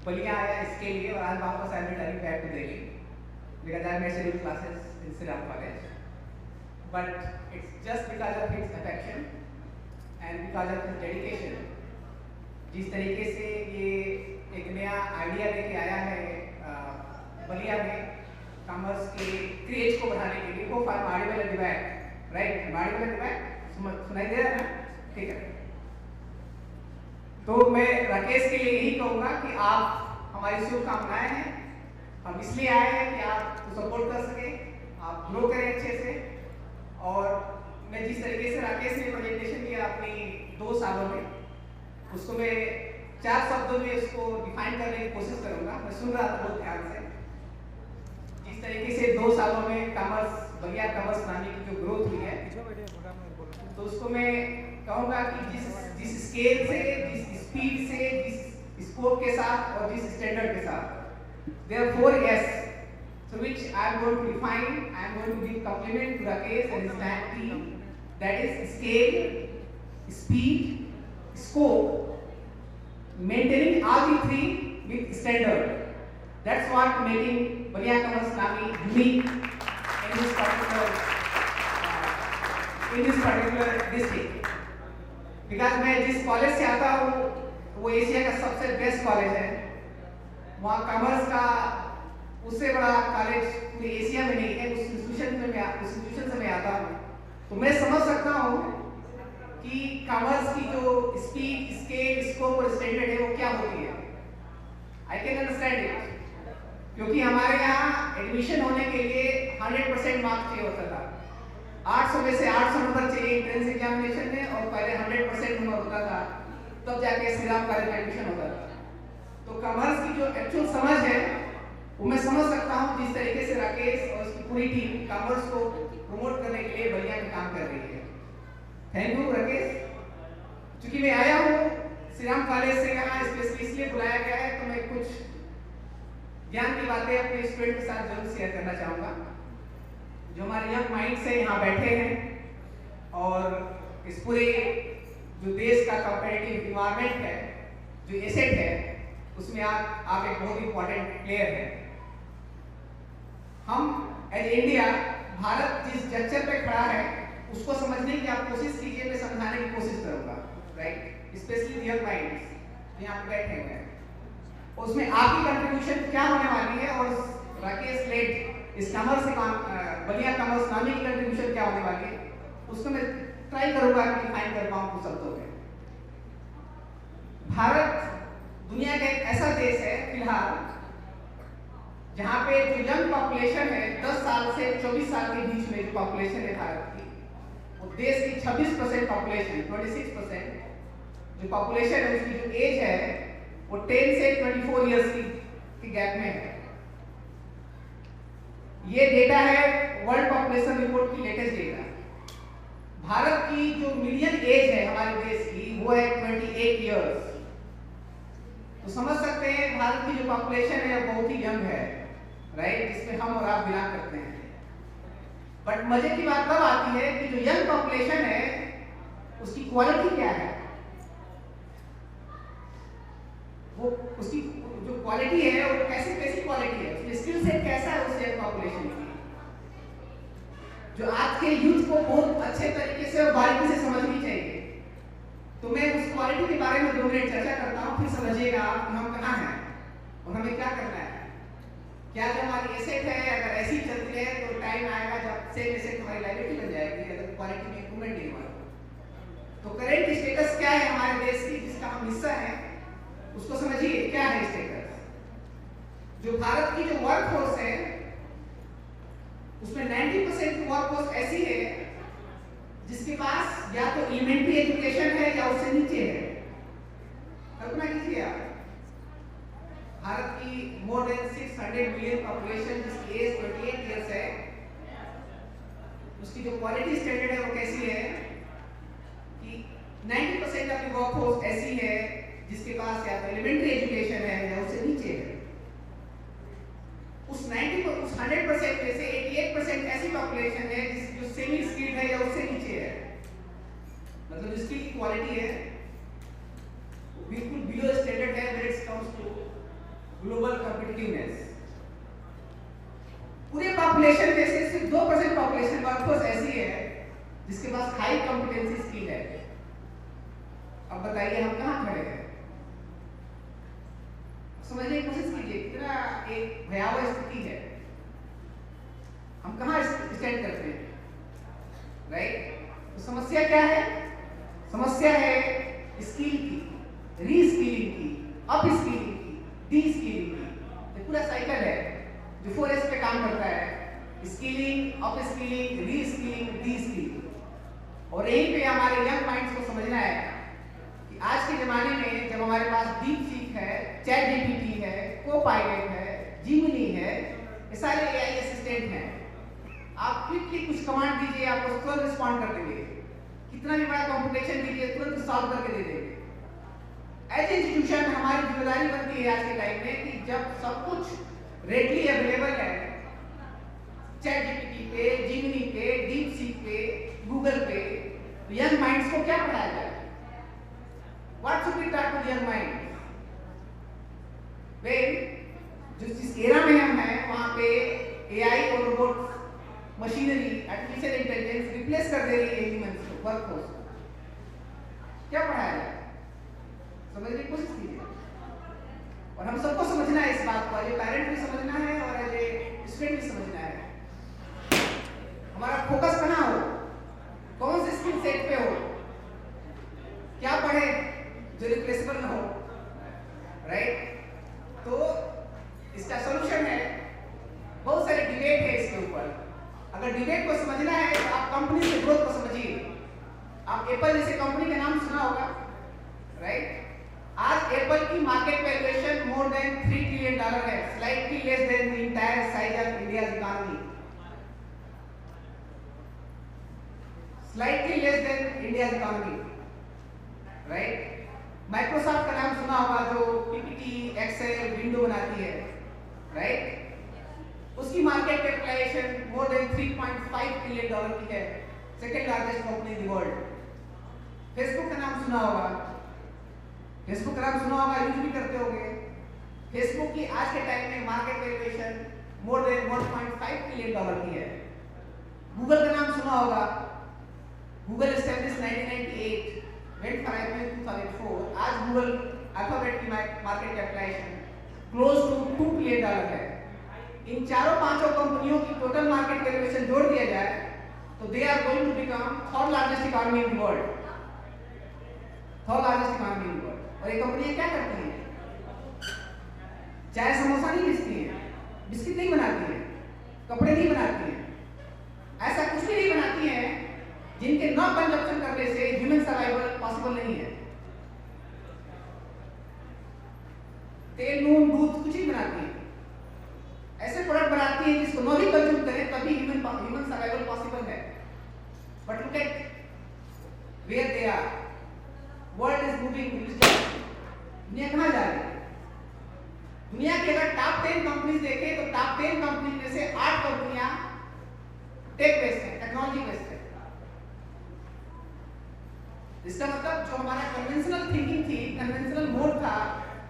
बलिया आया इसके लिए और आज वापस I am returning back to Delhi because I made scheduled classes in Shri Ram college but it's just because of his affection and because of his dedication. जिस तरीके से ये एक नया आइडिया लेके आया है बलिया में कॉमर्स के क्रेज को बढ़ाने के लिए, वो Audible at the back right, Audible at the back सुनाई दे रहा है ना? ठीक है। तो मैं राकेश के लिए यही कहूँगा कि आप हमारी शुभकामनाएं हैं, हम इसलिए आए हैं कि आप सपोर्ट कर सके, आप ग्रो करें अच्छे से। और मैं जिस तरीके से राकेश ने प्रेजेंटेशन किया अपनी 2 सालों में, उसको मैं 4 शब्दों में उसको डिफाइन करने की कोशिश करूंगा। मैं सुन रहा था बहुत ध्यान से, जिस तरीके से 2 सालों में कॉमर्स बलिया कॉमर्स नामी की जो ग्रोथ हुई है, तो उसको मैं कहूंगा कि जिस स्केल से, जिस स्पीड से, जिस स्कोप के साथ और जिस स्टैंडर्ड के साथ, there are 4 S so which I am going to define, I am going to give compliment to Rakesh and his team, that is scale, speed, scope, maintaining all the 3 with standard. That's what making Baliya Commerce Nami unique in this particular district. Because मैं जिस college से आता हूँ वो Asia का सबसे best college है। वहाँ कॉमर्स का उससे बड़ा कॉलेज पूरे एशिया में नहीं है। उस इंस्टीट्यूशन से मैं आता हूँ, तो मैं समझ सकता हूँ कि कॉमर्स की जो स्पीड, स्केल, स्कोप और स्टैंडर्ड है वो क्या होती है। आई कैन अंडरस्टैंड इट, क्योंकि हमारे यहाँ एडमिशन होने के लिए 100% मार्क्स चाहिए होता था। 800 में से 800 नंबर चाहिए एंट्रेंस एग्जामिनेशन में, और पहले 100% नंबर होता था, तब जाके श्री राम कॉलेज में एडमिशन होता था। तो कॉमर्स की जो एक्चुअल समझ है वो मैं समझ सकता हूँ जिस तरीके से राकेश और उसकी पूरी टीम कॉमर्स को प्रमोट करने के लिए बलिया में काम कर रही है। Thank you Rakesh. चूंकि मैं आया हूँ श्री राम कॉलेज से, यहाँ स्पेशली इसलिए बुलाया गया है, तो मैं कुछ ज्ञान की बातें अपने स्टूडेंट के साथ जरूर शेयर करना चाहूँगा। जो हमारे यंग माइंड से यहाँ बैठे हैं और इस पूरे जो देश का कॉम्पिटिटिव इन्वायरमेंट है, जो एसेट है, उसमें आप एक बहुत इंपॉर्टेंट प्लेयर हैं। हम एज इंडिया, भारत जिस जक्चर पे खड़ा है उसको समझने की आप कोशिश कीजिए, मैं समझाने की कोशिश करूंगा राइट, स्पेशली यंग माइंड्स यहाँ पे बैठे हुए हैं। उसमें आपकी कंट्रीब्यूशन क्या होने वाली है, और राकेश लेट इस कॉमर्स से बलिया कॉमर्स नामी की कंट्रीब्यूशन क्या होने वाली है, उसको मैं ट्राई करूंगा कि डिफाइन कर पाऊं कुछ शब्दों में। भारत दुनिया का एक ऐसा देश है फिलहाल जहाँ पे जो यंग पॉपुलेशन है, 10 साल से 24 साल के बीच में जो पॉपुलेशन है भारत की, वो देश की 26% पॉपुलेशन, 26% जो पॉपुलेशन है, उसकी जो एज है वो 10 से 24 इयर्स की गैप में है। ये डेटा है वर्ल्ड पॉपुलेशन रिपोर्ट की लेटेस्ट डेटा। भारत की जो मीडियन एज है हमारे देश की वो है 28 इयर्स। तो समझ सकते हैं भारत की जो पॉपुलेशन है बहुत ही यंग है राइट, जिसमें हम और आप बिलोंग करते हैं। बट मजे की बात तब आती है कि जो यंग पॉपुलेशन है उसकी क्वालिटी क्या है, वो उसकी जो क्वालिटी है वो कैसी क्वालिटी है, उसकी स्किल सेट कैसा है उस यंग पॉपुलेशन की, जो आज के यूथ को बहुत अच्छे तरीके से और बारीकी से समझनी चाहिए। तो मैं उस क्वालिटी के बारे में 2 मिनट चर्चा करता हूँ, फिर समझिएगा आप हम कहाँ हैं और हमें क्या करना है। क्या जो हमारी एसेट है अगर ऐसी चलती है तो टाइम आएगा जब सेम एसेट हमारी लायबिलिटी बन जाएगी, अगर क्वालिटी में इंप्रूवमेंट नहीं हुआ। तो करेंट स्टेटस क्या है हमारे देश की जिसका हम हिस्सा है, उसको समझिए क्या है स्टेटस। जो भारत की जो वर्क फोर्स है उसमें 90% वर्क फोर्स ऐसी है जिसके पास या तो एलिमेंट्री एजुकेशन है या उससे नीचे है। कल्पना कीजिए आप, भारत की मोर देन 600 मिलियन पॉपुलेशन जिसकी एज 28 इयर्स है, उसकी जो क्वालिटी स्टैंडर्ड है वो कैसी है कि 90% ऑफ द वर्कफोर्स ऐसी है जिसके पास या तो एलिमेंट्री एजुकेशन है या उससे नीचे है। उस उस 100% में से 88% ऐसी पॉपुलेशन है जो सेमी स्किल्ड है या उससे नीचे है, मतलब जो स्किल की क्वालिटी है बिल्कुल बिलो स्टैंडर्ड है when it comes to global competitiveness. पूरे पॉपुलेशन में से सिर्फ 2% पॉपुलेशन वर्कफोर्स ऐसी है जिसके पास हाई कॉम्पिटेंसी स्किल है। अब बताइए हम कहाँ खड़े हैं? समझने की कोशिश कीजिए, कितना एक भयावह स्थिति है। हम कहाँ स्टैंड करते हैं, राइट? तो समस्या क्या है? समस्या है स्किल की, रीस्किलिंग की, अप स्किलिंग की, डी स्किलिंग की। ये पूरा साइकिल है जो 4S पे काम करता है, skilling, up skilling, reskilling, D skilling. और यहीं पे हमारे यंग माइंड्स को समझना है कि आज के जमाने में जब हमारे पास डीपसीक है, चैट जीपीटी है, कोपायलट है, जिमिनी है, ये सारे एआई असिस्टेंट हैं। आप क्विकली कुछ कमांड दीजिए, आपको तुरंत रिस्पॉन्ड कर देंगे। कितना भी बड़ा कॉम्पिटिशन दीजिए, तुरंत सॉल्व करके दे देंगे। एज इंस्टीट्यूशन हमारी जिम्मेदारी बनती है आज के टाइम में कि जब सब कुछ रेडली अवेलेबल है, चैट जीपीटी पे, जिमिनी पे, डीपसीक पे, गूगल पे, तो यंग माइंड्स को क्या पढ़ाया जाए? What should we talk to the young mind? जिस एरा में हम हैं वहाँ पे एआई और robot machinery, artificial intelligence replace कर दे रही है ह्यूमंस को, वर्कफोर्स को। क्या पढ़ाया जाए? समझने की कोशिश कीजिए। और हम सबको समझना है इस बात को, एज ए पेरेंट भी समझना है और एज ए स्टूडेंट भी समझना है। हमारा फोकस कहाँ हो, कौन से स्किल सेट पे हो, क्या पढ़े जो रिप्लेसेबल ना हो, राइट? तो इसका सॉल्यूशन है, बहुत सारे डिबेट है इसके ऊपर। अगर डिबेट को समझना है तो आप कंपनी के ग्रोथ को समझिए। आप एप्पल जैसे कंपनी का नाम सुना होगा, राइट? आज एप्पल की market valuation more than $3 trillion है, slightly less than the entire size of India's economy, slightly less than India's economy, right? Microsoft का नाम सुना होगा जो पीपीटी, एक्सेल, विंडो बनाती है, राइट? उसकी market capitalisation more than $3.5 trillion की है, second largest company in the world. Facebook का नाम सुना होगा, फेसबुक का नाम सुना होगा, यूज भी करते होंगे। फेसबुक की आज के टाइम में market valuation more than $1.5 trillion की है। गूगल का नाम सुना होगा, Google established 1998, went for IPO in 2004। आज गूगल अल्फाबेट की market capitalisation close to $2 trillion है। इन चारों पांचों कंपनियों की टोटल मार्केट वैल्यूएशन जोड़ दिया जाए तो they are going to become third largest economy in the world, third largest economy in the world. और ये कंपनियां क्या करती हैं? चाय समोसा नहीं बेचती हैं, बिस्किट नहीं बनाती हैं, कपड़े नहीं बनाती हैं, ऐसा कुछ भी नहीं बनाती हैं जिनके न कंजप्शन करने से ह्यूमन सर्वाइवल पॉसिबल नहीं है। तेल, नून, दूध कुछ ही बनाती है, ऐसे प्रोडक्ट बनाती है जिसको न भी कंज्यूम करें तभी ह्यूमन सर्वाइवल पॉसिबल है। But look at where they are, world is moving in this direction. दुनिया कहाँ जा रही है? दुनिया की अगर टॉप 10 कंपनीज देखें तो टॉप 10 कंपनी में से 8 कंपनियां टेक बेस्ड है, टेक्नोलॉजी बेस्ड है। इसका मतलब जो हमारा कन्वेंशनल थिंकिंग थी, कन्वेंशनल मोड था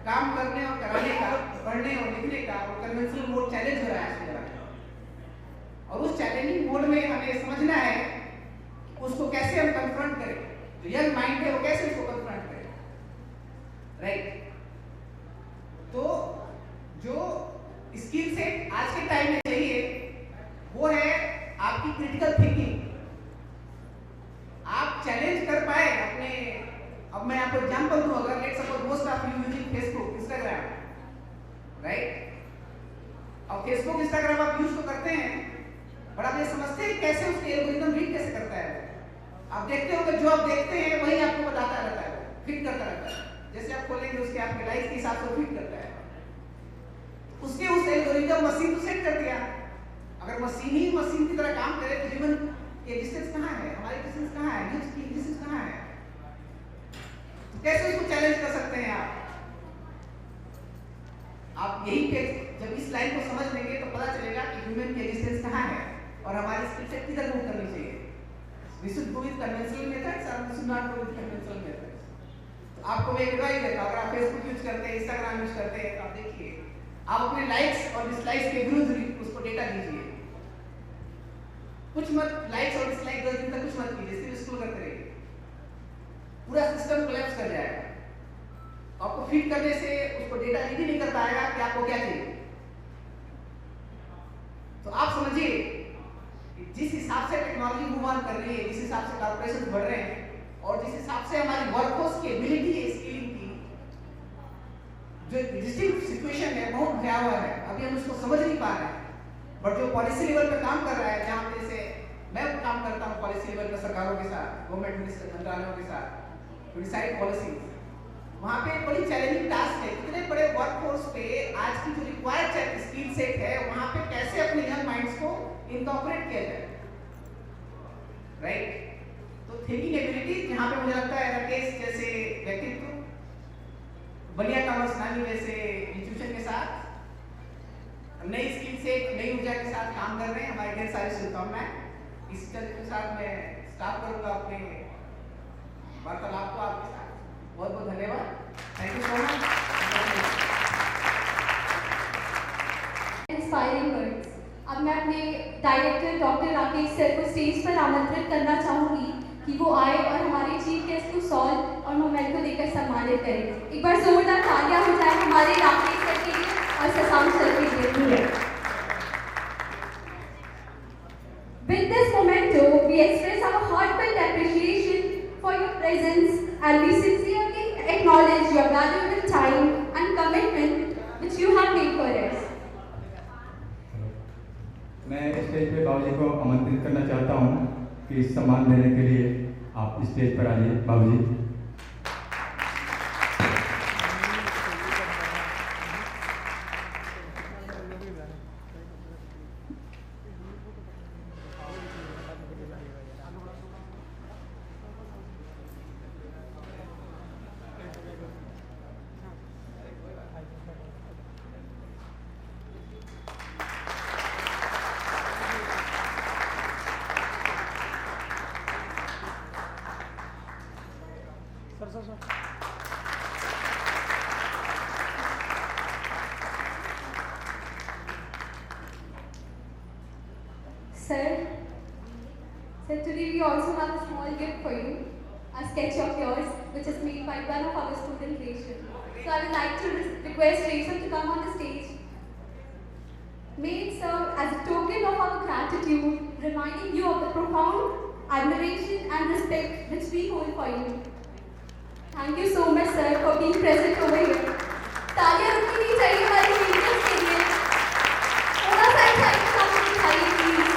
काम करने और कराने का, पढ़ने और लिखने का, वो कन्वेंशनल मोड चैलेंज हो रहा है आज के दौरान। और उस चैलेंजिंग मोड में हमें समझना है उसको कैसे हम कन्फ्रंट करें, जो यंग माइंड है वो कैसे उसको कन्फ्रंट करें, राइट? तो जो स्किल सेट आज के टाइम में चाहिए वो है आपकी क्रिटिकल थिंकिंग। आप चैलेंज कर पाए अपने, अब मैं आपको एग्जांपल दूं, अगर let's suppose most of you using Facebook, Instagram, right? अब फेसबुक, इंस्टाग्राम आप यूज तो करते हैं, बट आप ये समझते हैं कैसे उसके एल्गोरिथम रीड कैसे करता है? आप देखते हो कि जो आप देखते हैं वही आपको बताता रहता है, फिट करता रहता है। जैसे आप खोलेंगे उसके आपके लाइक्स के हिसाब से फिट करता है। उसके उस एल्गोरिथम मशीन को सेट कर दिया। अगर मशीन ही मशीन की तरह काम करे तो ह्यूमन की एग्जिस्टेंस कहाँ है, हमारी एग्जिस्टेंस कहाँ है, न्यूज़ की एग्जिस्टेंस कहाँ है? तो कैसे उसको चैलेंज कर सकते हैं आप? आप यही पे जब इस लाइन को समझ लेंगे तो पता चलेगा कि ह्यूमन की एग्जिस्टेंस कहाँ है और हमारी स्किल सेट किधर मूव करनी चाहिए। We should go with conventional methods or we should not go with conventional methods. तो आपको मैं एडवाइस देता हूँ, अगर आप फेसबुक यूज करते हैं, इंस्टाग्राम यूज करते हैं, तो आप देखिए, आप अपने लाइक्स और डिसलाइक्स के विरुद्ध उसको डेटा दीजिए। कुछ मत लाइक्स और डिसलाइक 10 दिन तक कुछ मत कीजिए, सिर्फ स्क्रॉल करते रहिए, पूरा सिस्टम कोलैप्स कर जाएगा। आपको फीड करने से उसको डेटा रीड ही नहीं कर पाएगा कि आपको क्या चाहिए। तो आप समझिए जिस हिसाब से टेक्नोलॉजी मूव ऑन कर रही है, जिस हिसाब से कॉर्पोरेशन बढ़ रहे हैं और जिस हिसाब से हमारी वर्कफोर्स की एबिलिटी है स्किलिंग की, जो एग्जिस्टिंग सिचुएशन है बहुत भयावह है, अभी हम उसको समझ नहीं पा रहे हैं। बट जो पॉलिसी लेवल पे काम कर रहा है, जहाँ पे जैसे मैं काम करता हूँ पॉलिसी लेवल पे सरकारों के साथ, गवर्नमेंट मिनिस्टर मंत्रालयों के साथ, टू डिसाइड पॉलिसी, वहाँ पे बड़ी चैलेंजिंग टास्क है। इतने बड़े वर्कफोर्स पे आज की जो रिक्वायर्ड स्किल सेट है, वहाँ पे कैसे अपने यंग माइंड्स को इनकॉर्पोरेट किया जाए, राइट? तो थिंकिंग एबिलिटी, जहाँ पे मुझे लगता है राकेश जैसे व्यक्तित्व, बलिया कॉमर्स नामी जैसे इंस्टीट्यूशन के साथ नई स्किल सेट, नई ऊर्जा के साथ काम कर रहे हैं। हमारे ढेर सारी शुभकामनाएं। इस चर्चा के साथ मैं स्टार्ट करूंगा अपने वार्तालाप को आपके साथ। बहुत बहुत धन्यवाद। Thank you so much. Inspiring words. अब मैं अपने डायरेक्टर डॉक्टर राकेश सर को स्टेज पर आमंत्रित करना चाहूंगी कि वो आए और हमारे चीफ गेस्ट को सॉल और मोमेंट को देकर सम्मानित करें। एक बार जोरदार तालियां हो जाए हमारे राकेश सर के लिए और शशांक सर के लिए। With this memento, we express our heartfelt appreciation for your presence and we sincerely acknowledge your valuable time and commitment which you have made for us. मैं स्टेज पे बाबूजी को आमंत्रित करना चाहता हूँ कि सम्मान देने के लिए आप स्टेज पर आइए। बाबूजी। Sir, today we also have a small gift for you, a sketch of yours, which is made by one of our student, Resham. So I would like to request Resham to come on the stage. May it serve as a token of our gratitude, reminding you of the profound admiration and respect which we hold for you. Thank you so much, sir, for being present over here. तालियां रुकनी नहीं चाहिए हमारे teachers के लिए। थोड़ा सा excitement आपको दिखाइए प्लीज।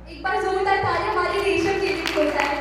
एक बार जोरदार तालियां हमारे रेशम के लिए हो जाए।